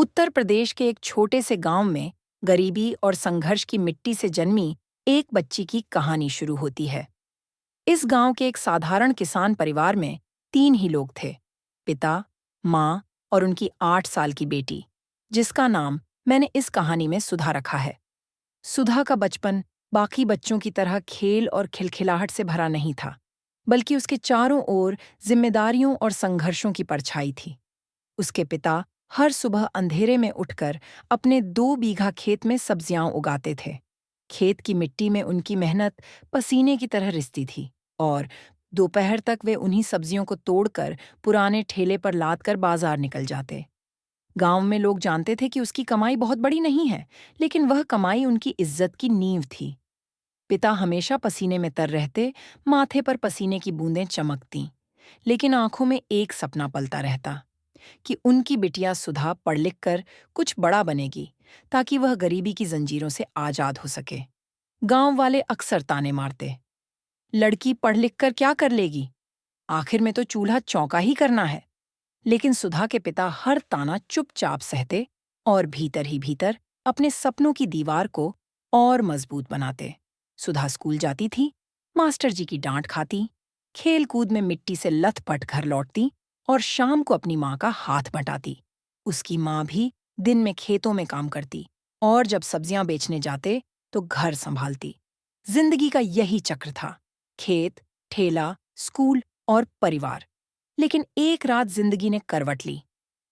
उत्तर प्रदेश के एक छोटे से गांव में गरीबी और संघर्ष की मिट्टी से जन्मी एक बच्ची की कहानी शुरू होती है। इस गांव के एक साधारण किसान परिवार में तीन ही लोग थे। पिता, माँ और उनकी 8 साल की बेटी, जिसका नाम मैंने इस कहानी में सुधा रखा है। सुधा का बचपन बाकी बच्चों की तरह खेल और खिलखिलाहट से भरा नहीं था, बल्कि उसके चारों ओर जिम्मेदारियों और संघर्षों की परछाई थी। उसके पिता हर सुबह अंधेरे में उठकर अपने 2 बीघा खेत में सब्जियां उगाते थे। खेत की मिट्टी में उनकी मेहनत पसीने की तरह रिसती थी और दोपहर तक वे उन्हीं सब्जियों को तोड़कर पुराने ठेले पर लाद कर बाजार निकल जाते। गांव में लोग जानते थे कि उसकी कमाई बहुत बड़ी नहीं है, लेकिन वह कमाई उनकी इज्जत की नींव थी। पिता हमेशा पसीने में तर रहते, माथे पर पसीने की बूंदें चमकतीं, लेकिन आंखों में एक सपना पलता रहता कि उनकी बिटिया सुधा पढ़ लिख कर कुछ बड़ा बनेगी, ताकि वह गरीबी की जंजीरों से आजाद हो सके। गांव वाले अक्सर ताने मारते, लड़की पढ़ लिख कर क्या कर लेगी, आखिर में तो चूल्हा चौका ही करना है। लेकिन सुधा के पिता हर ताना चुपचाप सहते और भीतर ही भीतर अपने सपनों की दीवार को और मजबूत बनाते। सुधा स्कूल जाती थी, मास्टर जी की डांट खाती, खेल कूद में मिट्टी से लथपथ घर लौटती और शाम को अपनी माँ का हाथ बटाती। उसकी माँ भी दिन में खेतों में काम करती और जब सब्जियां बेचने जाते तो घर संभालती। जिंदगी का यही चक्र था, खेत, ठेला, स्कूल और परिवार। लेकिन एक रात जिंदगी ने करवट ली।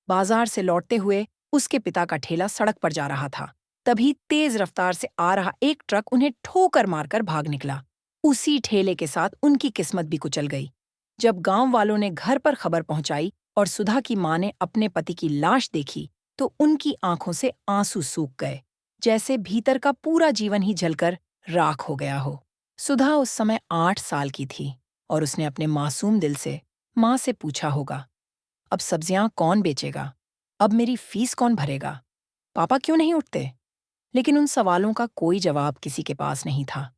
बाजार से लौटते हुए उसके पिता का ठेला सड़क पर जा रहा था। तभी तेज रफ्तार से आ रहा एक ट्रक उन्हें ठोकर मारकर भाग निकला। उसी ठेले के साथ उनकी किस्मत भी कुचल गई। जब गांव वालों ने घर पर खबर पहुंचाई और सुधा की मां ने अपने पति की लाश देखी, तो उनकी आंखों से आंसू सूख गए, जैसे भीतर का पूरा जीवन ही जलकर राख हो गया हो। सुधा उस समय 8 साल की थी और उसने अपने मासूम दिल से माँ से पूछा होगा, अब सब्जियां कौन बेचेगा? अब मेरी फीस कौन भरेगा? पापा क्यों नहीं उठते? लेकिन उन सवालों का कोई जवाब किसी के पास नहीं था।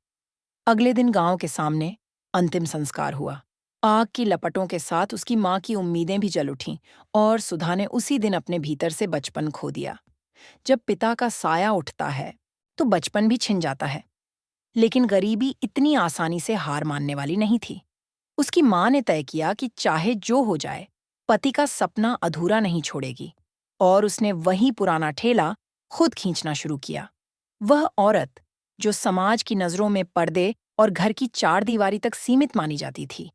अगले दिन गांव के सामने अंतिम संस्कार हुआ। आग की लपटों के साथ उसकी माँ की उम्मीदें भी जल उठीं और सुधा ने उसी दिन अपने भीतर से बचपन खो दिया। जब पिता का साया उठता है, तो बचपन भी छिन जाता है। लेकिन गरीबी इतनी आसानी से हार मानने वाली नहीं थी। उसकी माँ ने तय किया कि चाहे जो हो जाए, पति का सपना अधूरा नहीं छोड़ेगी, और उसने वही पुराना ठेला खुद खींचना शुरू किया। वह औरत, जो समाज की नजरों में पर्दे और घर की चार दीवारी तक सीमित मानी जाती थी,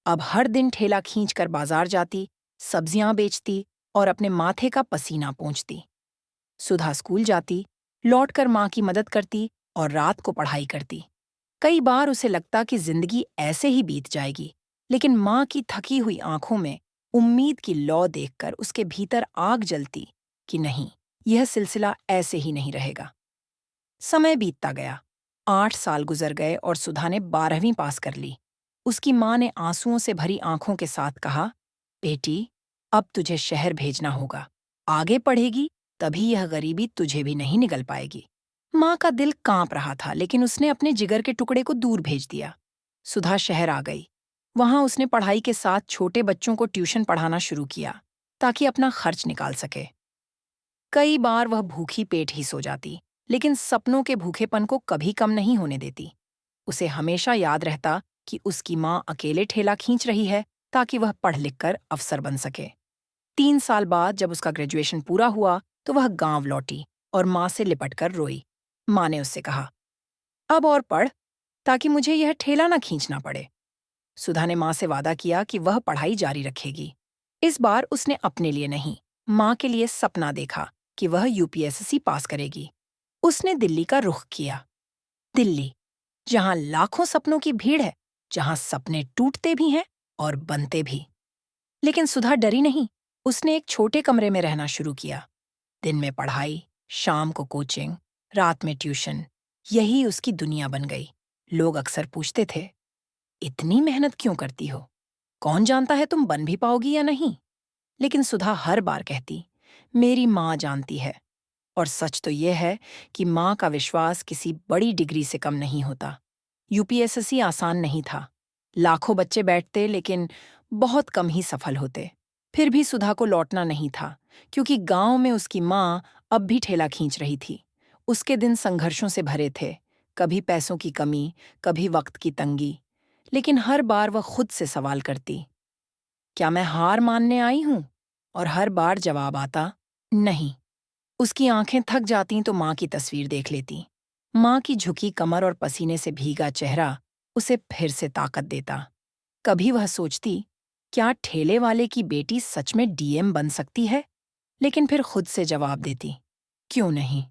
अब हर दिन ठेला खींचकर बाजार जाती, सब्जियां बेचती और अपने माथे का पसीना पोंछती। सुधा स्कूल जाती, लौटकर माँ की मदद करती और रात को पढ़ाई करती। कई बार उसे लगता कि जिंदगी ऐसे ही बीत जाएगी, लेकिन माँ की थकी हुई आंखों में उम्मीद की लौ देखकर उसके भीतर आग जलती कि नहीं, यह सिलसिला ऐसे ही नहीं रहेगा। समय बीतता गया। 8 साल गुजर गए और सुधा ने 12वीं पास कर ली। उसकी माँ ने आंसुओं से भरी आंखों के साथ कहा, बेटी, अब तुझे शहर भेजना होगा। आगे पढ़ेगी तभी यह गरीबी तुझे भी नहीं निगल पाएगी। माँ का दिल कांप रहा था, लेकिन उसने अपने जिगर के टुकड़े को दूर भेज दिया। सुधा शहर आ गई। वहां उसने पढ़ाई के साथ छोटे बच्चों को ट्यूशन पढ़ाना शुरू किया, ताकि अपना खर्च निकाल सके। कई बार वह भूखी पेट ही सो जाती, लेकिन सपनों के भूखेपन को कभी कम नहीं होने देती। उसे हमेशा याद रहता कि उसकी माँ अकेले ठेला खींच रही है, ताकि वह पढ़ लिख कर अफसर बन सके। 3 साल बाद जब उसका ग्रेजुएशन पूरा हुआ, तो वह गांव लौटी और माँ से लिपट कर रोई। माँ ने उससे कहा, अब और पढ़, ताकि मुझे यह ठेला ना खींचना पड़े। सुधा ने माँ से वादा किया कि वह पढ़ाई जारी रखेगी। इस बार उसने अपने लिए नहीं, माँ के लिए सपना देखा कि वह यूपीएससी पास करेगी। उसने दिल्ली का रुख किया। दिल्ली, जहाँ लाखों सपनों की भीड़ है, जहाँ सपने टूटते भी हैं और बनते भी। लेकिन सुधा डरी नहीं। उसने एक छोटे कमरे में रहना शुरू किया। दिन में पढ़ाई, शाम को कोचिंग, रात में ट्यूशन। यही उसकी दुनिया बन गई। लोग अक्सर पूछते थे, इतनी मेहनत क्यों करती हो? कौन जानता है तुम बन भी पाओगी या नहीं? लेकिन सुधा हर बार कहती, मेरी माँ जानती है। और सच तो यह है कि माँ का विश्वास किसी बड़ी डिग्री से कम नहीं होता। यूपीएससी आसान नहीं था। लाखों बच्चे बैठते, लेकिन बहुत कम ही सफल होते। फिर भी सुधा को लौटना नहीं था, क्योंकि गांव में उसकी माँ अब भी ठेला खींच रही थी। उसके दिन संघर्षों से भरे थे, कभी पैसों की कमी, कभी वक्त की तंगी। लेकिन हर बार वह खुद से सवाल करती, क्या मैं हार मानने आई हूं? और हर बार जवाब आता, नहीं। उसकी आंखें थक जातीं तो माँ की तस्वीर देख लेती। माँ की झुकी कमर और पसीने से भीगा चेहरा उसे फिर से ताकत देता। कभी वह सोचती, क्या ठेले वाले की बेटी सच में डीएम बन सकती है? लेकिन फिर खुद से जवाब देती, क्यों नहीं?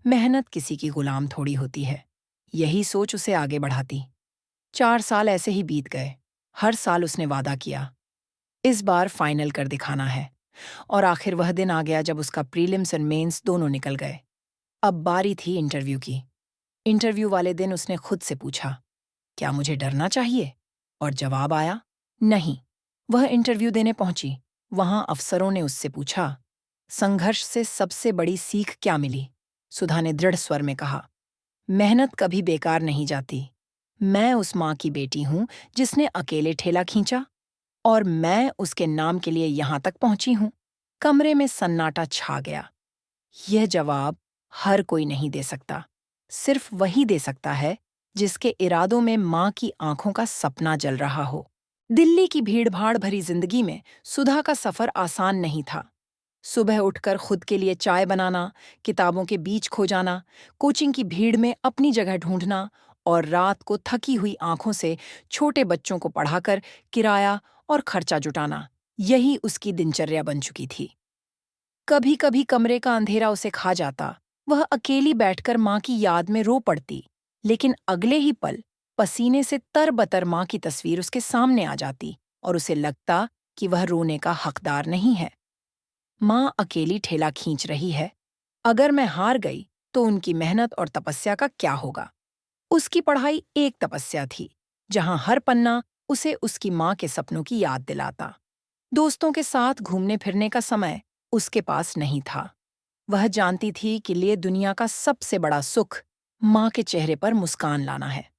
मेहनत किसी की गुलाम थोड़ी होती है। यही सोच उसे आगे बढ़ाती। 4 साल ऐसे ही बीत गए। हर साल उसने वादा किया, इस बार फाइनल कर दिखाना है। और आखिर वह दिन आ गया जब उसका प्रीलिम्स और मेंस दोनों निकल गए। अब बारी थी इंटरव्यू की। इंटरव्यू वाले दिन उसने खुद से पूछा, क्या मुझे डरना चाहिए? और जवाब आया, नहीं। वह इंटरव्यू देने पहुंची। वहां अफसरों ने उससे पूछा, संघर्ष से सबसे बड़ी सीख क्या मिली? सुधा ने दृढ़ स्वर में कहा, मेहनत कभी बेकार नहीं जाती। मैं उस माँ की बेटी हूं जिसने अकेले ठेला खींचा, और मैं उसके नाम के लिए यहां तक पहुंची हूं। कमरे में सन्नाटा छा गया। यह जवाब हर कोई नहीं दे सकता। सिर्फ वही दे सकता है जिसके इरादों में माँ की आंखों का सपना जल रहा हो। दिल्ली की भीड़-भाड़ भरी जिंदगी में सुधा का सफर आसान नहीं था। सुबह उठकर खुद के लिए चाय बनाना, किताबों के बीच खो जाना, कोचिंग की भीड़ में अपनी जगह ढूंढना और रात को थकी हुई आंखों से छोटे बच्चों को पढ़ाकर किराया और खर्चा जुटाना, यही उसकी दिनचर्या बन चुकी थी। कभी-कभी कमरे का अंधेरा उसे खा जाता। वह अकेली बैठकर माँ की याद में रो पड़ती, लेकिन अगले ही पल पसीने से तरबतर माँ की तस्वीर उसके सामने आ जाती और उसे लगता कि वह रोने का हकदार नहीं है। माँ अकेली ठेला खींच रही है। अगर मैं हार गई तो उनकी मेहनत और तपस्या का क्या होगा? उसकी पढ़ाई एक तपस्या थी, जहां हर पन्ना उसे उसकी माँ के सपनों की याद दिलाता। दोस्तों के साथ घूमने फिरने का समय उसके पास नहीं था। वह जानती थी कि लिए दुनिया का सबसे बड़ा सुख माँ के चेहरे पर मुस्कान लाना है।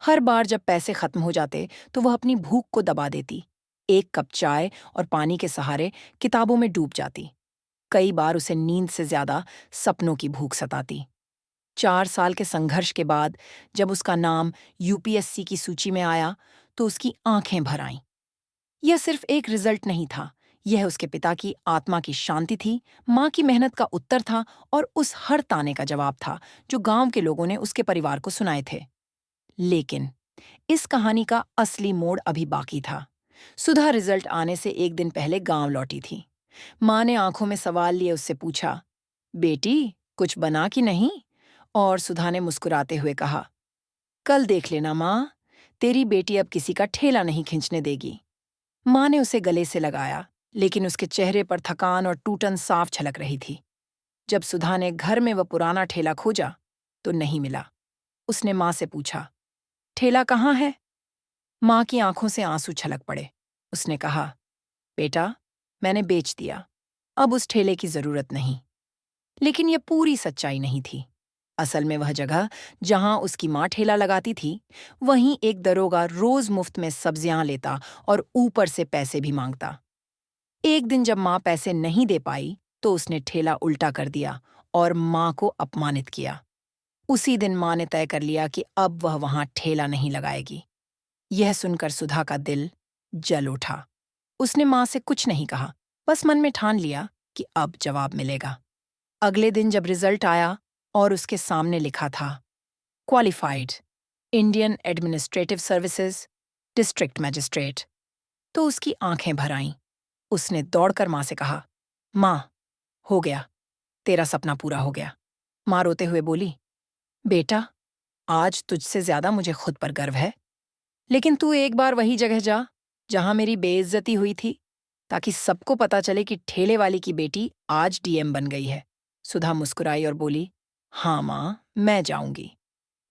हर बार जब पैसे खत्म हो जाते तो वह अपनी भूख को दबा देती। एक कप चाय और पानी के सहारे किताबों में डूब जाती। कई बार उसे नींद से ज्यादा सपनों की भूख सताती। 4 साल के संघर्ष के बाद जब उसका नाम यूपीएससी की सूची में आया तो उसकी आंखें भर आईं। यह सिर्फ एक रिजल्ट नहीं था, यह उसके पिता की आत्मा की शांति थी, माँ की मेहनत का उत्तर था और उस हर ताने का जवाब था जो गांव के लोगों ने उसके परिवार को सुनाए थे। लेकिन इस कहानी का असली मोड़ अभी बाकी था। सुधा रिजल्ट आने से एक दिन पहले गांव लौटी थी। माँ ने आंखों में सवाल लिए उससे पूछा, बेटी कुछ बना कि नहीं? और सुधा ने मुस्कुराते हुए कहा, कल देख लेना माँ, तेरी बेटी अब किसी का ठेला नहीं खींचने देगी। माँ ने उसे गले से लगाया, लेकिन उसके चेहरे पर थकान और टूटन साफ झलक रही थी। जब सुधा ने घर में वह पुराना ठेला खोजा तो नहीं मिला। उसने माँ से पूछा, ठेला कहाँ है? माँ की आंखों से आंसू छलक पड़े। उसने कहा, बेटा मैंने बेच दिया, अब उस ठेले की जरूरत नहीं। लेकिन यह पूरी सच्चाई नहीं थी। असल में वह जगह जहां उसकी माँ ठेला लगाती थी, वहीं एक दरोगा रोज मुफ्त में सब्जियां लेता और ऊपर से पैसे भी मांगता। एक दिन जब माँ पैसे नहीं दे पाई तो उसने ठेला उल्टा कर दिया और माँ को अपमानित किया। उसी दिन माँ ने तय कर लिया कि अब वह वहां ठेला नहीं लगाएगी। यह सुनकर सुधा का दिल जल उठा। उसने माँ से कुछ नहीं कहा, बस मन में ठान लिया कि अब जवाब मिलेगा। अगले दिन जब रिजल्ट आया और उसके सामने लिखा था, qualified, Indian administrative services, district magistrate, तो उसकी आंखें भर आईं। उसने दौड़कर माँ से कहा, माँ, हो गया, तेरा सपना पूरा हो गया। माँ रोते हुए बोली, बेटा, आज तुझसे ज्यादा मुझे खुद पर गर्व है। लेकिन तू एक बार वही जगह जा जहां मेरी बेइज्जती हुई थी, ताकि सबको पता चले कि ठेले वाली की बेटी आज डीएम बन गई है। सुधा मुस्कुराई और बोली, हाँ माँ, मैं जाऊंगी,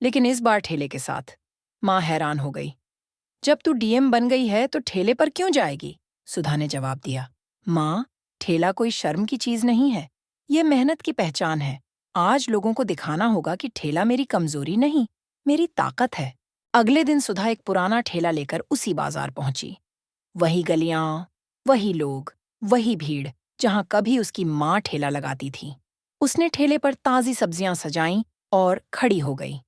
लेकिन इस बार ठेले के साथ। माँ हैरान हो गई। जब तू डीएम बन गई है तो ठेले पर क्यों जाएगी? सुधा ने जवाब दिया, माँ, ठेला कोई शर्म की चीज नहीं है, यह मेहनत की पहचान है। आज लोगों को दिखाना होगा कि ठेला मेरी कमजोरी नहीं, मेरी ताकत है। अगले दिन सुधा एक पुराना ठेला लेकर उसी बाजार पहुंची। वही गलियां, वही लोग, वही भीड़ जहां कभी उसकी माँ ठेला लगाती थी। उसने ठेले पर ताज़ी सब्जियां सजाईं और खड़ी हो गई।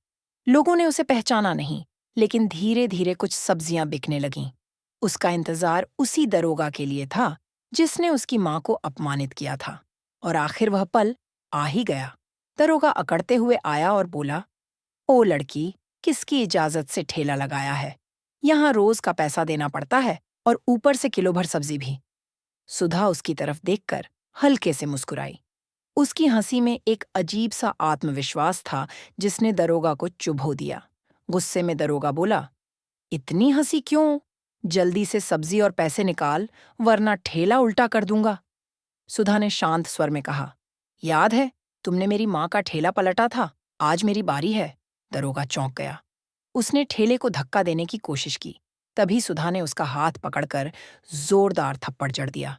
लोगों ने उसे पहचाना नहीं, लेकिन धीरे धीरे कुछ सब्जियां बिकने लगीं। उसका इंतजार उसी दरोगा के लिए था जिसने उसकी माँ को अपमानित किया था। और आखिर वह पल आ ही गया। दरोगा अकड़ते हुए आया और बोला, ओ लड़की, किसकी इजाजत से ठेला लगाया है? यहाँ रोज का पैसा देना पड़ता है और ऊपर से किलो भर सब्जी भी। सुधा उसकी तरफ देखकर हल्के से मुस्कुराई। उसकी हंसी में एक अजीब सा आत्मविश्वास था जिसने दरोगा को चुभो दिया। गुस्से में दरोगा बोला, इतनी हंसी क्यों? जल्दी से सब्जी और पैसे निकाल, वरना ठेला उल्टा कर दूंगा। सुधा ने शांत स्वर में कहा, याद है तुमने मेरी माँ का ठेला पलटा था? आज मेरी बारी है। दरोगा चौंक गया। उसने ठेले को धक्का देने की कोशिश की। तभी सुधा ने उसका हाथ पकड़कर जोरदार थप्पड़ जड़ दिया।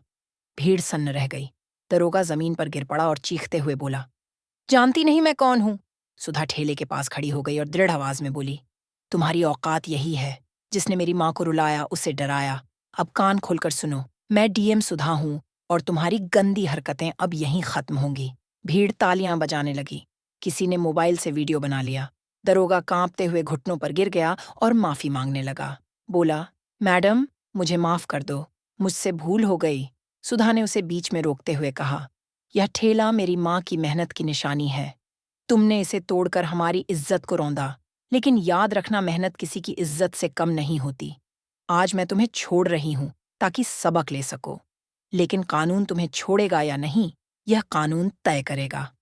भीड़ सन्न रह गई। दरोगा जमीन पर गिर पड़ा और चीखते हुए बोला, जानती नहीं मैं कौन हूं? सुधा ठेले के पास खड़ी हो गई और दृढ़ आवाज में बोली, तुम्हारी औकात यही है। जिसने मेरी माँ को रुलाया, उसे डराया। अब कान खोलकर सुनो, मैं डीएम सुधा हूं और तुम्हारी गंदी हरकतें अब यहीं खत्म होंगी। भीड़ तालियां बजाने लगी। किसी ने मोबाइल से वीडियो बना लिया। दरोगा कांपते हुए घुटनों पर गिर गया और माफी मांगने लगा। बोला, मैडम, मुझे माफ कर दो, मुझसे भूल हो गई। सुधा ने उसे बीच में रोकते हुए कहा, यह ठेला मेरी माँ की मेहनत की निशानी है। तुमने इसे तोड़कर हमारी इज्जत को रौंदा, लेकिन याद रखना, मेहनत किसी की इज्जत से कम नहीं होती। आज मैं तुम्हें छोड़ रही हूं ताकि सबक ले सको, लेकिन कानून तुम्हें छोड़ेगा या नहीं, यह कानून तय करेगा।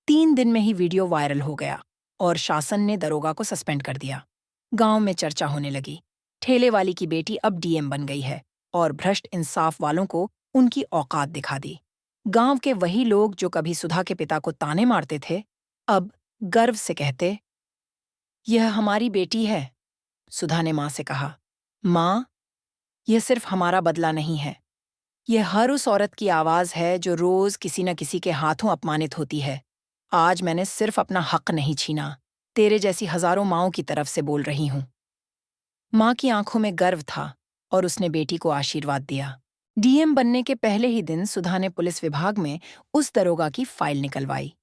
3 दिन में ही वीडियो वायरल हो गया और शासन ने दरोगा को सस्पेंड कर दिया। गांव में चर्चा होने लगी। ठेले वाली की बेटी अब डीएम बन गई है और भ्रष्ट इंसाफ वालों को उनकी औकात दिखा दी। गांव के वही लोग जो कभी सुधा के पिता को ताने मारते थे, अब गर्व से कहते, यह हमारी बेटी है। सुधा ने माँ से कहा, माँ, यह सिर्फ हमारा बदला नहीं है। यह हर उस औरत की आवाज है जो रोज किसी न किसी के हाथों अपमानित होती है। आज मैंने सिर्फ अपना हक नहीं छीना, तेरे जैसी हजारों माँओं की तरफ से बोल रही हूं। माँ की आंखों में गर्व था और उसने बेटी को आशीर्वाद दिया। डीएम बनने के पहले ही दिन सुधा ने पुलिस विभाग में उस दरोगा की फाइल निकलवाई।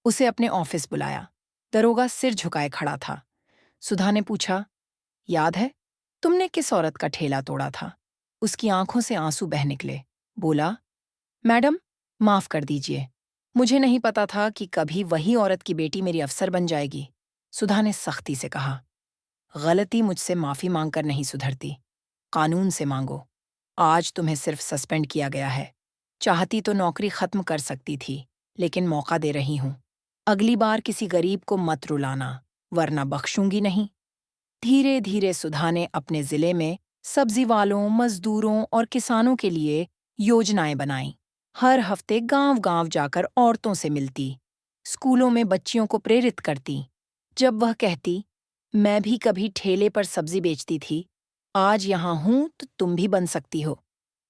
उसे अपने ऑफिस बुलाया। दरोगा सिर झुकाए खड़ा था। सुधा ने पूछा, याद है तुमने किस औरत का ठेला तोड़ा था? उसकी आंखों से आंसू बह निकले। बोला, मैडम, माफ कर दीजिए, मुझे नहीं पता था कि कभी वही औरत की बेटी मेरी अफसर बन जाएगी। सुधा ने सख्ती से कहा, गलती मुझसे माफी मांगकर नहीं सुधरती, कानून से मांगो। आज तुम्हें सिर्फ सस्पेंड किया गया है। चाहती तो नौकरी खत्म कर सकती थी, लेकिन मौका दे रही हूं। अगली बार किसी गरीब को मत रुलाना, वरना बख्शूंगी नहीं। धीरे धीरे सुधा ने अपने जिले में सब्जी वालों, मजदूरों और किसानों के लिए योजनाएं बनाईं। हर हफ्ते गांव-गांव जाकर औरतों से मिलती, स्कूलों में बच्चियों को प्रेरित करती। जब वह कहती, मैं भी कभी ठेले पर सब्जी बेचती थी, आज यहाँ हूं तो तुम भी बन सकती हो,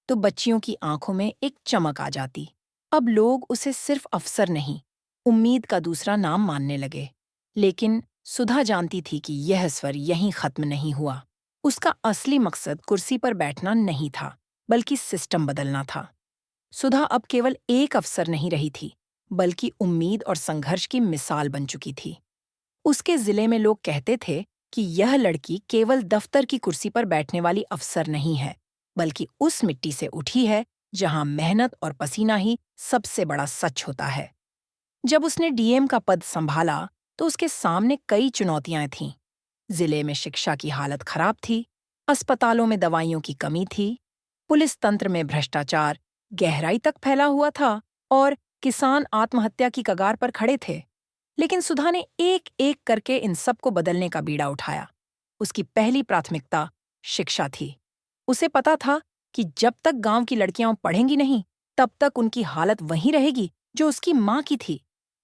तो बच्चियों की आंखों में एक चमक आ जाती। अब लोग उसे सिर्फ अफसर नहीं, उम्मीद का दूसरा नाम मानने लगे। लेकिन सुधा जानती थी कि यह स्वर यहीं खत्म नहीं हुआ। उसका असली मकसद कुर्सी पर बैठना नहीं था, बल्कि सिस्टम बदलना था। सुधा अब केवल एक अफसर नहीं रही थी, बल्कि उम्मीद और संघर्ष की मिसाल बन चुकी थी। उसके जिले में लोग कहते थे कि यह लड़की केवल दफ्तर की कुर्सी पर बैठने वाली अफसर नहीं है, बल्कि उस मिट्टी से उठी है जहां मेहनत और पसीना ही सबसे बड़ा सच होता है। जब उसने डीएम का पद संभाला, तो उसके सामने कई चुनौतियां थीं। जिले में शिक्षा की हालत खराब थी, अस्पतालों में दवाइयों की कमी थी, पुलिस तंत्र में भ्रष्टाचार गहराई तक फैला हुआ था और किसान आत्महत्या की कगार पर खड़े थे। लेकिन सुधा ने एक-एक करके इन सब को बदलने का बीड़ा उठाया। उसकी पहली प्राथमिकता शिक्षा थी। उसे पता था कि जब तक गांव की लड़कियां पढ़ेंगी नहीं, तब तक उनकी हालत वहीं रहेगी जो उसकी माँ की थी।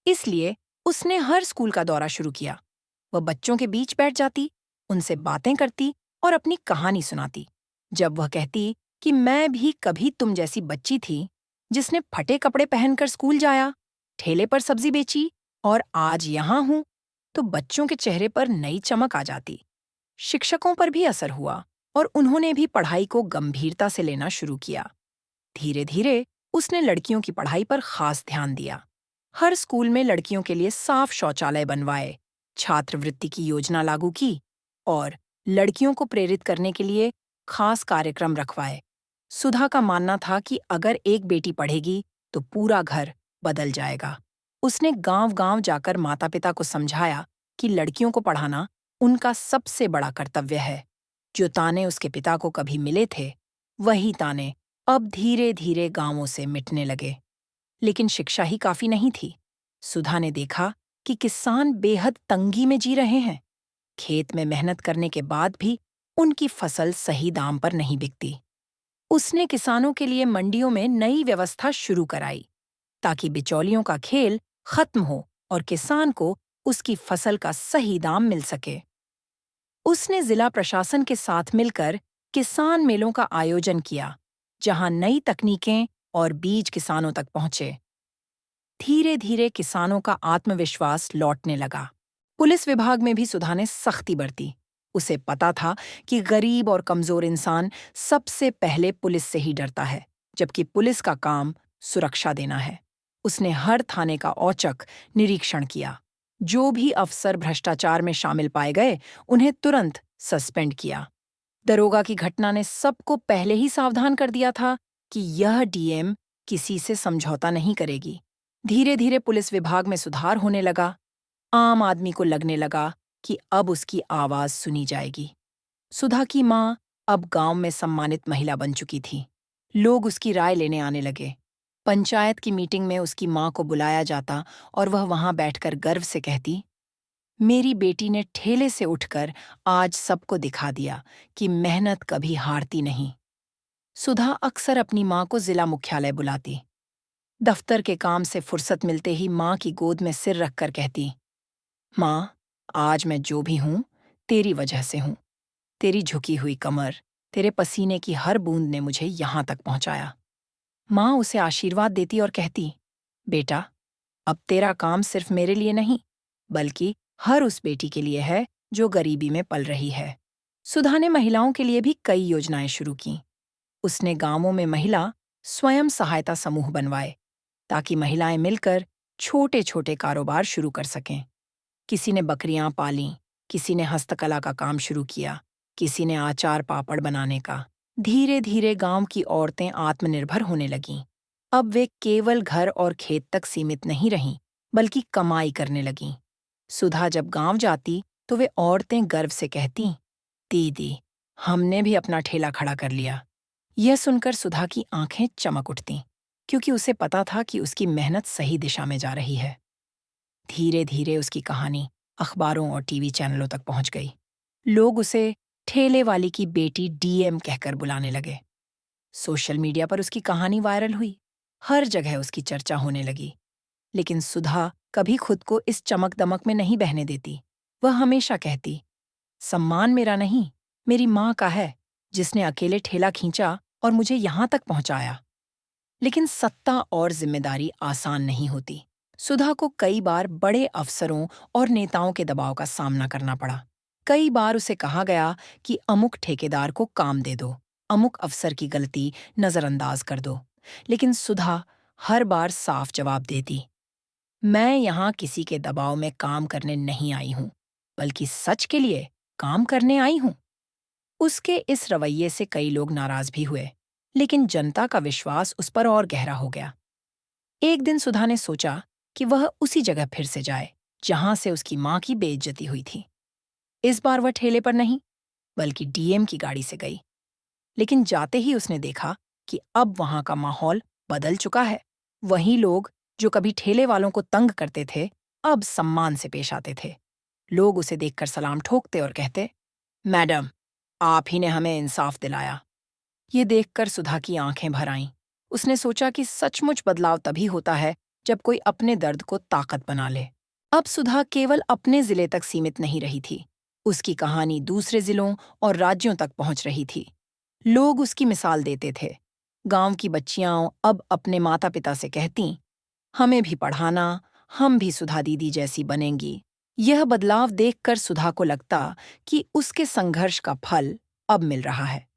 इसलिए उसने हर स्कूल का दौरा शुरू किया। वह बच्चों के बीच बैठ जाती, उनसे बातें करती और अपनी कहानी सुनाती। जब वह कहती कि मैं भी कभी तुम जैसी बच्ची थी, जिसने फटे कपड़े पहनकर स्कूल जाया, ठेले पर सब्जी बेची और आज यहाँ हूं, तो बच्चों के चेहरे पर नई चमक आ जाती। शिक्षकों पर भी असर हुआ और उन्होंने भी पढ़ाई को गंभीरता से लेना शुरू किया। धीरे धीरे उसने लड़कियों की पढ़ाई पर खास ध्यान दिया। हर स्कूल में लड़कियों के लिए साफ शौचालय बनवाए, छात्रवृत्ति की योजना लागू की और लड़कियों को प्रेरित करने के लिए खास कार्यक्रम रखवाए। सुधा का मानना था कि अगर एक बेटी पढ़ेगी तो पूरा घर बदल जाएगा। उसने गांव-गांव जाकर माता-पिता को समझाया कि लड़कियों को पढ़ाना उनका सबसे बड़ा कर्तव्य है। जो ताने उसके पिता को कभी मिले थे, वही ताने अब धीरे-धीरे गांवों से मिटने लगे। लेकिन शिक्षा ही काफी नहीं थी। सुधा ने देखा कि किसान बेहद तंगी में जी रहे हैं। खेत में मेहनत करने के बाद भी उनकी फसल सही दाम पर नहीं बिकती। उसने किसानों के लिए मंडियों में नई व्यवस्था शुरू कराई, ताकि बिचौलियों का खेल खत्म हो और किसान को उसकी फसल का सही दाम मिल सके। उसने जिला प्रशासन के साथ मिलकर किसान मेलों का आयोजन किया, जहां नई तकनीकें और बीज किसानों तक पहुंचे। धीरे धीरे किसानों का आत्मविश्वास लौटने लगा। पुलिस विभाग में भी सुधा ने सख्ती बरती। उसे पता था कि गरीब और कमजोर इंसान सबसे पहले पुलिस से ही डरता है, जबकि पुलिस का काम सुरक्षा देना है। उसने हर थाने का औचक निरीक्षण किया। जो भी अफसर भ्रष्टाचार में शामिल पाए गए, उन्हें तुरंत सस्पेंड किया। दरोगा की घटना ने सबको पहले ही सावधान कर दिया था कि यह डीएम किसी से समझौता नहीं करेगी। धीरे धीरे पुलिस विभाग में सुधार होने लगा। आम आदमी को लगने लगा कि अब उसकी आवाज सुनी जाएगी। सुधा की माँ अब गांव में सम्मानित महिला बन चुकी थी। लोग उसकी राय लेने आने लगे। पंचायत की मीटिंग में उसकी माँ को बुलाया जाता और वह वहां बैठकर गर्व से कहती, मेरी बेटी ने ठेले से उठकर आज सबको दिखा दिया कि मेहनत कभी हारती नहीं। सुधा अक्सर अपनी माँ को जिला मुख्यालय बुलाती। दफ्तर के काम से फुर्सत मिलते ही माँ की गोद में सिर रखकर कहती, माँ, आज मैं जो भी हूं, तेरी वजह से हूं। तेरी झुकी हुई कमर, तेरे पसीने की हर बूंद ने मुझे यहां तक पहुंचाया। माँ उसे आशीर्वाद देती और कहती, बेटा, अब तेरा काम सिर्फ मेरे लिए नहीं, बल्कि हर उस बेटी के लिए है जो गरीबी में पल रही है। सुधा ने महिलाओं के लिए भी कई योजनाएं शुरू की। उसने गांवों में महिला स्वयं सहायता समूह बनवाए, ताकि महिलाएं मिलकर छोटे छोटे कारोबार शुरू कर सकें। किसी ने बकरियां पालीं, किसी ने हस्तकला का काम शुरू किया, किसी ने आचार पापड़ बनाने का। धीरे धीरे गांव की औरतें आत्मनिर्भर होने लगीं। अब वे केवल घर और खेत तक सीमित नहीं रहीं, बल्कि कमाई करने लगीं। सुधा जब गांव जाती तो वे औरतें गर्व से कहतीं, दीदी, हमने भी अपना ठेला खड़ा कर लिया। यह सुनकर सुधा की आंखें चमक उठतीं, क्योंकि उसे पता था कि उसकी मेहनत सही दिशा में जा रही है। धीरे धीरे उसकी कहानी अखबारों और टीवी चैनलों तक पहुंच गई। लोग उसे ठेले वाली की बेटी डीएम कहकर बुलाने लगे। सोशल मीडिया पर उसकी कहानी वायरल हुई। हर जगह उसकी चर्चा होने लगी। लेकिन सुधा कभी खुद को इस चमक दमक में नहीं बहने देती। वह हमेशा कहती, सम्मान मेरा नहीं, मेरी माँ का है, जिसने अकेले ठेला खींचा और मुझे यहां तक पहुंचाया। लेकिन सत्ता और जिम्मेदारी आसान नहीं होती। सुधा को कई बार बड़े अफसरों और नेताओं के दबाव का सामना करना पड़ा। कई बार उसे कहा गया कि अमुक ठेकेदार को काम दे दो, अमुक अफसर की गलती नजरअंदाज कर दो। लेकिन सुधा हर बार साफ जवाब देती, मैं यहाँ किसी के दबाव में काम करने नहीं आई हूँ, बल्कि सच के लिए काम करने आई हूँ। उसके इस रवैये से कई लोग नाराज भी हुए, लेकिन जनता का विश्वास उस पर और गहरा हो गया। एक दिन सुधा ने सोचा कि वह उसी जगह फिर से जाए, जहां से उसकी माँ की बेइज्जती हुई थी। इस बार वह ठेले पर नहीं, बल्कि डीएम की गाड़ी से गई। लेकिन जाते ही उसने देखा कि अब वहां का माहौल बदल चुका है। वहीं लोग, जो कभी ठेले वालों को तंग करते थे, अब सम्मान से पेश आते थे। लोग उसे देखकर सलाम ठोकते और कहते, मैडम, आप ही ने हमें इंसाफ दिलाया। ये देखकर सुधा की आंखें भर आईं। उसने सोचा कि सचमुच बदलाव तभी होता है जब कोई अपने दर्द को ताकत बना ले। अब सुधा केवल अपने जिले तक सीमित नहीं रही थी। उसकी कहानी दूसरे जिलों और राज्यों तक पहुंच रही थी। लोग उसकी मिसाल देते थे। गांव की बच्चियां अब अपने माता पिता से कहतीं, हमें भी पढ़ाना, हम भी सुधा दीदी जैसी बनेंगी। यह बदलाव देखकर सुधा को लगता कि उसके संघर्ष का फल अब मिल रहा है।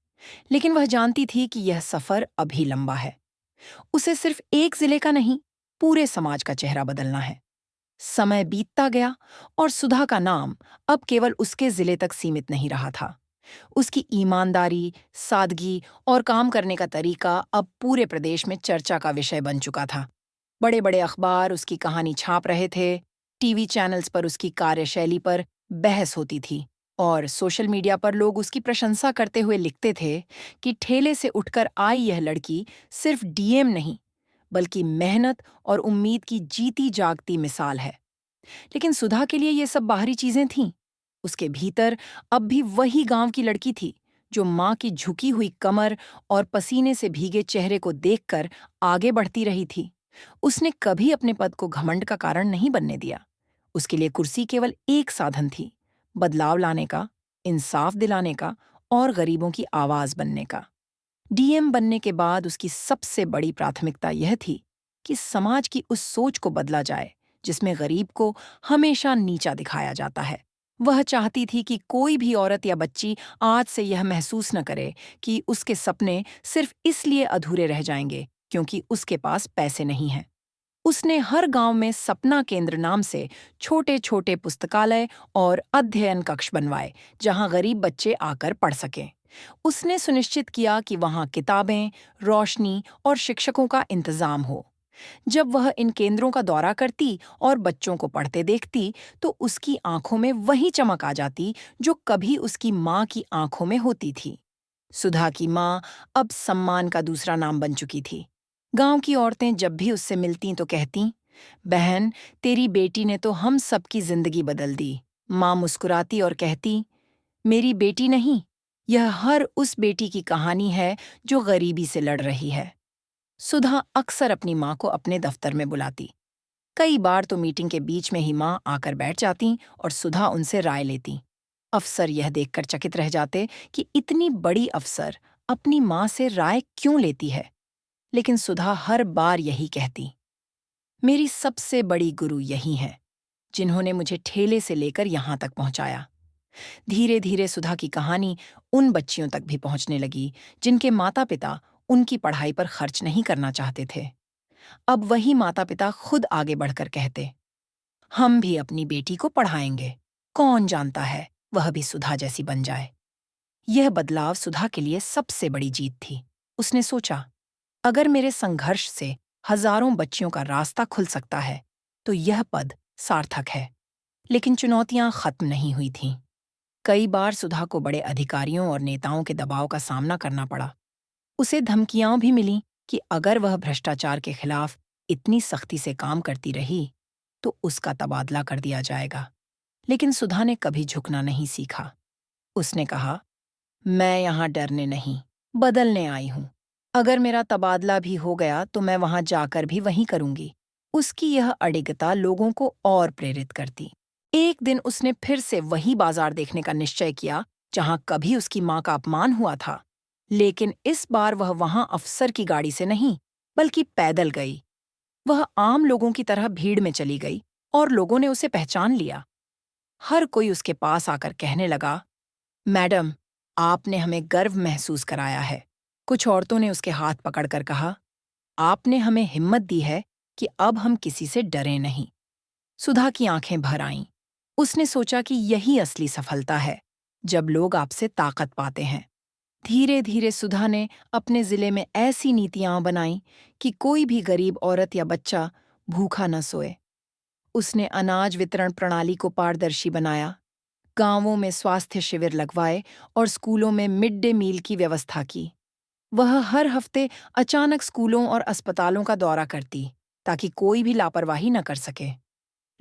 लेकिन वह जानती थी कि यह सफर अभी लंबा है। उसे सिर्फ एक जिले का नहीं, पूरे समाज का चेहरा बदलना है। समय बीतता गया और सुधा का नाम अब केवल उसके जिले तक सीमित नहीं रहा था। उसकी ईमानदारी, सादगी और काम करने का तरीका अब पूरे प्रदेश में चर्चा का विषय बन चुका था। बड़े-बड़े अखबार उसकी कहानी छाप रहे थे, टीवी चैनल्स पर उसकी कार्यशैली पर बहस होती थी और सोशल मीडिया पर लोग उसकी प्रशंसा करते हुए लिखते थे कि ठेले से उठकर आई यह लड़की सिर्फ डीएम नहीं, बल्कि मेहनत और उम्मीद की जीती जागती मिसाल है। लेकिन सुधा के लिए ये सब बाहरी चीजें थीं। उसके भीतर अब भी वही गांव की लड़की थी, जो माँ की झुकी हुई कमर और पसीने से भीगे चेहरे को देखकर आगे बढ़ती रही थी। उसने कभी अपने पद को घमंड का कारण नहीं बनने दिया। उसके लिए कुर्सी केवल एक साधन थी, बदलाव लाने का, इंसाफ दिलाने का और गरीबों की आवाज बनने का। डीएम बनने के बाद उसकी सबसे बड़ी प्राथमिकता यह थी कि समाज की उस सोच को बदला जाए जिसमें गरीब को हमेशा नीचा दिखाया जाता है। वह चाहती थी कि कोई भी औरत या बच्ची आज से यह महसूस न करे कि उसके सपने सिर्फ इसलिए अधूरे रह जाएंगे क्योंकि उसके पास पैसे नहीं हैं। उसने हर गांव में सपना केंद्र नाम से छोटे छोटे पुस्तकालय और अध्ययन कक्ष बनवाए, जहां गरीब बच्चे आकर पढ़ सकें। उसने सुनिश्चित किया कि वहां किताबें, रोशनी और शिक्षकों का इंतजाम हो। जब वह इन केंद्रों का दौरा करती और बच्चों को पढ़ते देखती, तो उसकी आंखों में वही चमक आ जाती जो कभी उसकी माँ की आंखों में होती थी। सुधा की माँ अब सम्मान का दूसरा नाम बन चुकी थी। गांव की औरतें जब भी उससे मिलतीं तो कहतीं, बहन, तेरी बेटी ने तो हम सबकी जिंदगी बदल दी। माँ मुस्कुराती और कहती, मेरी बेटी नहीं, यह हर उस बेटी की कहानी है जो गरीबी से लड़ रही है। सुधा अक्सर अपनी माँ को अपने दफ्तर में बुलाती। कई बार तो मीटिंग के बीच में ही माँ आकर बैठ जाती और सुधा उनसे राय लेती। अफसर यह देखकर चकित रह जाते कि इतनी बड़ी अफसर अपनी माँ से राय क्यों लेती है। लेकिन सुधा हर बार यही कहती, मेरी सबसे बड़ी गुरु यही हैं, जिन्होंने मुझे ठेले से लेकर यहाँ तक पहुँचाया। धीरे धीरे सुधा की कहानी उन बच्चियों तक भी पहुँचने लगी जिनके माता पिता उनकी पढ़ाई पर खर्च नहीं करना चाहते थे। अब वही माता पिता खुद आगे बढ़कर कहते, हम भी अपनी बेटी को पढ़ाएंगे। कौन जानता है, वह भी सुधा जैसी बन जाए। यह बदलाव सुधा के लिए सबसे बड़ी जीत थी। उसने सोचा, अगर मेरे संघर्ष से हजारों बच्चियों का रास्ता खुल सकता है, तो यह पद सार्थक है। लेकिन चुनौतियां खत्म नहीं हुई थीं। कई बार सुधा को बड़े अधिकारियों और नेताओं के दबाव का सामना करना पड़ा। उसे धमकियां भी मिलीं कि अगर वह भ्रष्टाचार के खिलाफ इतनी सख्ती से काम करती रही, तो उसका तबादला कर दिया जाएगा। लेकिन सुधा ने कभी झुकना नहीं सीखा। उसने कहा, मैं यहाँ डरने नहीं, बदलने आई हूँ। अगर मेरा तबादला भी हो गया तो मैं वहां जाकर भी वहीं करूंगी। उसकी यह अडिगता लोगों को और प्रेरित करती। एक दिन उसने फिर से वही बाजार देखने का निश्चय किया जहां कभी उसकी मां का अपमान हुआ था। लेकिन इस बार वह वहां अफसर की गाड़ी से नहीं, बल्कि पैदल गई। वह आम लोगों की तरह भीड़ में चली गई और लोगों ने उसे पहचान लिया। हर कोई उसके पास आकर कहने लगा, मैडम, आपने हमें गर्व महसूस कराया है। कुछ औरतों ने उसके हाथ पकड़कर कहा, आपने हमें हिम्मत दी है कि अब हम किसी से डरे नहीं। सुधा की आंखें भर आईं। उसने सोचा कि यही असली सफलता है, जब लोग आपसे ताकत पाते हैं। धीरे धीरे सुधा ने अपने जिले में ऐसी नीतियां बनाईं कि कोई भी गरीब औरत या बच्चा भूखा न सोए। उसने अनाज वितरण प्रणाली को पारदर्शी बनाया, गांवों में स्वास्थ्य शिविर लगवाए और स्कूलों में मिड डे मील की व्यवस्था की। वह हर हफ्ते अचानक स्कूलों और अस्पतालों का दौरा करती, ताकि कोई भी लापरवाही न कर सके।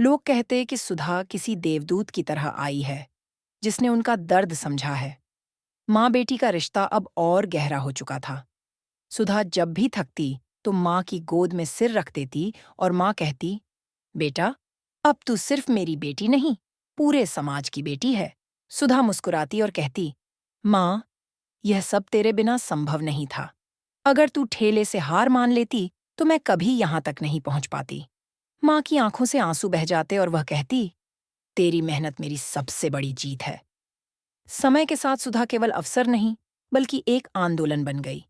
लोग कहते कि सुधा किसी देवदूत की तरह आई है, जिसने उनका दर्द समझा है। माँ बेटी का रिश्ता अब और गहरा हो चुका था। सुधा जब भी थकती तो माँ की गोद में सिर रख देती और माँ कहती, बेटा, अब तू सिर्फ मेरी बेटी नहीं, पूरे समाज की बेटी है। सुधा मुस्कुराती और कहती, माँ, यह सब तेरे बिना संभव नहीं था। अगर तू ठेले से हार मान लेती तो मैं कभी यहाँ तक नहीं पहुँच पाती। माँ की आंखों से आंसू बह जाते और वह कहती, तेरी मेहनत मेरी सबसे बड़ी जीत है। समय के साथ सुधा केवल अफसर नहीं, बल्कि एक आंदोलन बन गई।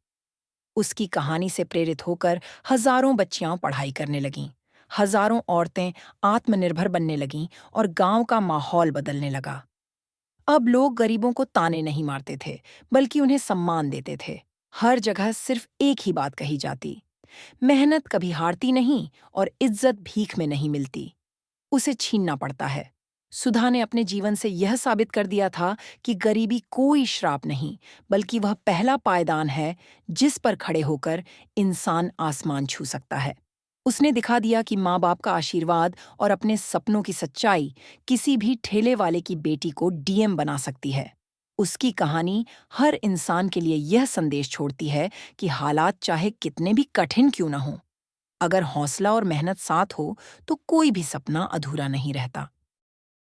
उसकी कहानी से प्रेरित होकर हजारों बच्चियां पढ़ाई करने लगीं। हजारों औरतें आत्मनिर्भर बनने लगीं और गांव का माहौल बदलने लगा। अब लोग गरीबों को ताने नहीं मारते थे, बल्कि उन्हें सम्मान देते थे। हर जगह सिर्फ एक ही बात कही जाती, मेहनत कभी हारती नहीं और इज्जत भीख में नहीं मिलती, उसे छीनना पड़ता है। सुधा ने अपने जीवन से यह साबित कर दिया था कि गरीबी कोई श्राप नहीं, बल्कि वह पहला पायदान है जिस पर खड़े होकर इंसान आसमान छू सकता है। उसने दिखा दिया कि माँ बाप का आशीर्वाद और अपने सपनों की सच्चाई किसी भी ठेले वाले की बेटी को डीएम बना सकती है। उसकी कहानी हर इंसान के लिए यह संदेश छोड़ती है कि हालात चाहे कितने भी कठिन क्यों न हों, अगर हौसला और मेहनत साथ हो तो कोई भी सपना अधूरा नहीं रहता।